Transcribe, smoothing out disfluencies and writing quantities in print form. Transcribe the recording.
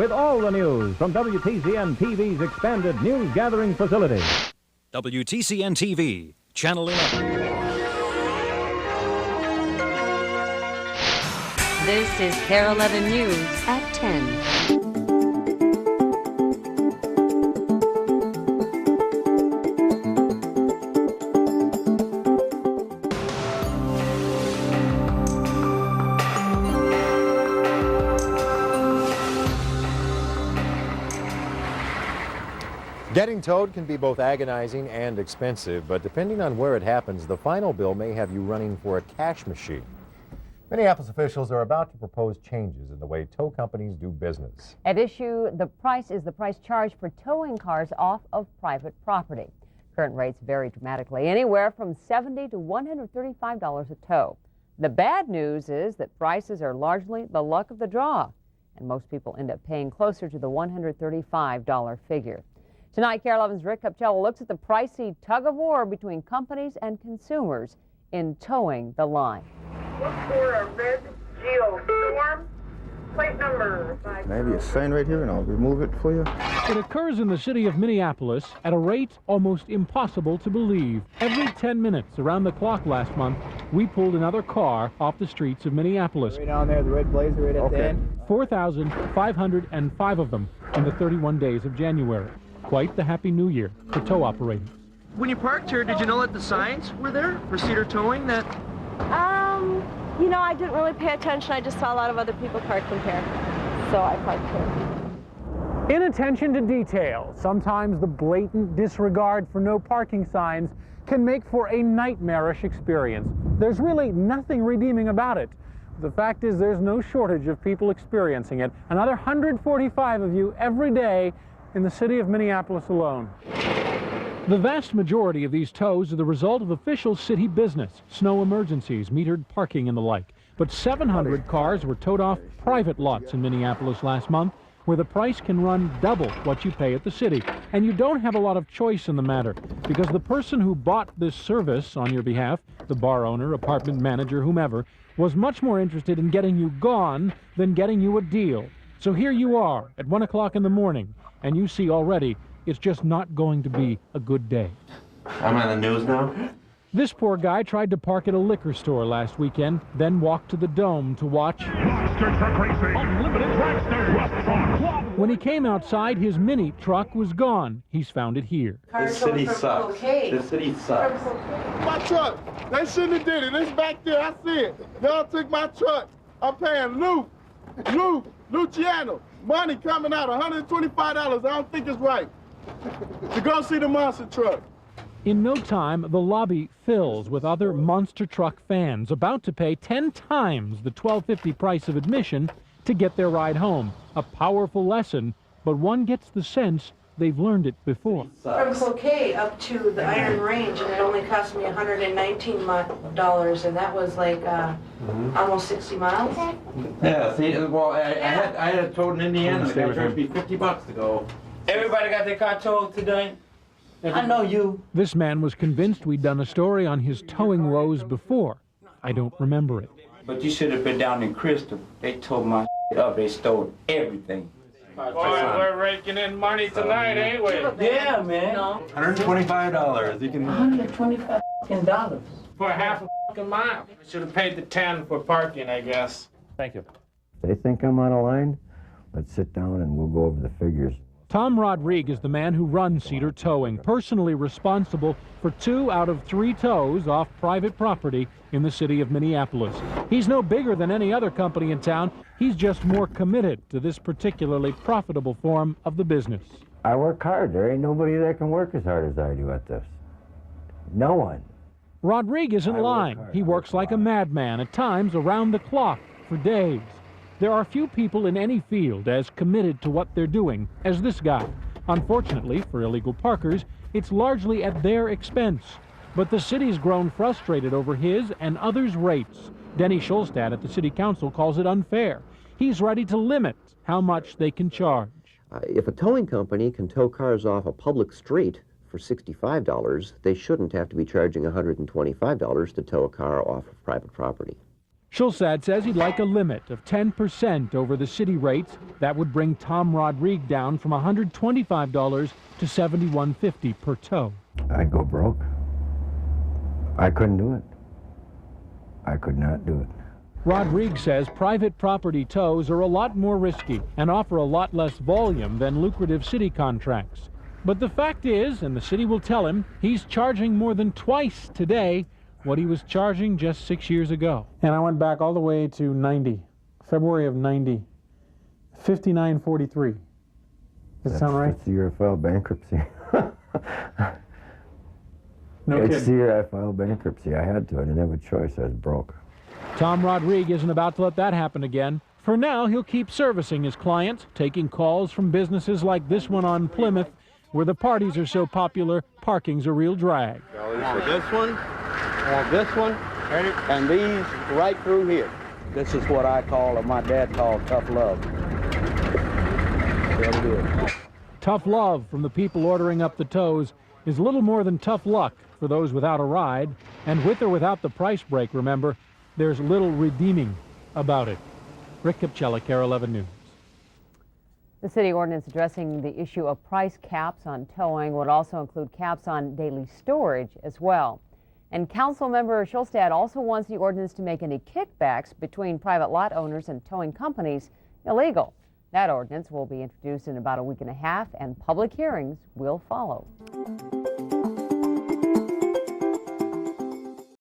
with all the news from WTCN TV's expanded news gathering facility. WTCN TV, Channel 11. This is KARE 11 News at 10. Getting towed can be both agonizing and expensive, but depending on where it happens, the final bill may have you running for a cash machine. Minneapolis officials are about to propose changes in the way tow companies do business. At issue, the price charged for towing cars off of private property. Current rates vary dramatically, anywhere from $70 to $135 a tow. The bad news is that prices are largely the luck of the draw, and most people end up paying closer to the $135 figure. Tonight, KARE 11's Rick Kupchella looks at the pricey tug-of-war between companies and consumers in towing the line. Look for a red Geostorm, plate number 5. Maybe a sign right here and I'll remove it for you. It occurs in the city of Minneapolis at a rate almost impossible to believe. Every 10 minutes around the clock last month, we pulled another car off the streets of Minneapolis. Right down there, the red blazer right at the end. 4,505 of them in the 31 days of January. Quite the happy new year for tow operators. When you parked here, did you know that the signs were there for Cedar Towing? That you know, I didn't really pay attention. I just saw a lot of other people parked in here, so I parked here. Inattention to detail, sometimes the blatant disregard for no parking signs can make for a nightmarish experience. There's really nothing redeeming about it. The fact is there's no shortage of people experiencing it. Another 145 of you every day in the city of Minneapolis alone. The vast majority of these tows are the result of official city business, snow emergencies, metered parking and the like. But 700 cars were towed off private lots in Minneapolis last month, where the price can run double what you pay at the city. And you don't have a lot of choice in the matter, because the person who bought this service on your behalf, the bar owner, apartment manager, whomever, was much more interested in getting you gone than getting you a deal. So here you are at 1 o'clock in the morning, and you see already it's just not going to be a good day. I'm on the news now. This poor guy tried to park at a liquor store last weekend, then walked to the Dome to watch. When he came outside, his mini truck was gone. He's found it here. This city sucks. This city sucks. My truck, they shouldn't have did it. It's back there, I see it. Y'all took my truck. I'm paying Luciano. Money coming out, $125. I don't think it's right to go see the monster truck. In no time, the lobby fills with other monster truck fans about to pay 10 times the $12.50 price of admission to get their ride home. A powerful lesson, but one gets the sense they've learned it before. From Cloquet up to the Iron Range, and it only cost me $119, and that was like almost 60 miles. Yeah, see, well, I had it towed in Indiana. It would be $50 to go. Everybody got their car towed today? I know you. This man was convinced we'd done a story on his towing woes before. I don't remember it. But you should have been down in Crystal. They towed my up. They stole everything. Boy, we're raking in money tonight, ain't we? Yeah, man. No. $125. You can. $125 for half a fucking mile. I should have paid the 10 for parking, I guess. Thank you. They think I'm on a line. Let's sit down and we'll go over the figures. Tom Rodriguez is the man who runs Cedar Towing, personally responsible for 2 out of 3 tows off private property in the city of Minneapolis. He's no bigger than any other company in town. He's just more committed to this particularly profitable form of the business. I work hard. There ain't nobody that can work as hard as I do at this. No one. Rodriguez isn't lying. He works like a madman, at times around the clock, for days. There are few people in any field as committed to what they're doing as this guy. Unfortunately, for illegal parkers, it's largely at their expense. But the city's grown frustrated over his and others' rates. Denny Schulstad at the city council calls it unfair. He's ready to limit how much they can charge. If a towing company can tow cars off a public street for $65, they shouldn't have to be charging $125 to tow a car off of private property. Schulstad says he'd like a limit of 10% over the city rates. That would bring Tom Rodrigue down from $125 to $71.50 per tow. I'd go broke. I couldn't do it. I could not do it. Rodrigue says private property tows are a lot more risky and offer a lot less volume than lucrative city contracts. But the fact is, and the city will tell him, he's charging more than twice today what he was charging just 6 years ago. And I went back all the way to 90, February of 90, 59.43. Does that sound right? It's the year I filed bankruptcy. No it's kidding. the year I filed bankruptcy. I had to. I didn't have a choice. I was broke. Tom Rodrigue isn't about to let that happen again. For now, he'll keep servicing his clients, taking calls from businesses like this one on Plymouth, where the parties are so popular, parking's a real drag. This one, this one, and these right through here. This is what I call, or my dad called, tough love. There it is. Tough love from the people ordering up the tows is little more than tough luck for those without a ride. And with or without the price break, remember, there's little redeeming about it. Rick Capcella, KARE 11 News. The city ordinance addressing the issue of price caps on towing would also include caps on daily storage as well. And council member Schulstad also wants the ordinance to make any kickbacks between private lot owners and towing companies illegal. That ordinance will be introduced in about a week and a half, and public hearings will follow.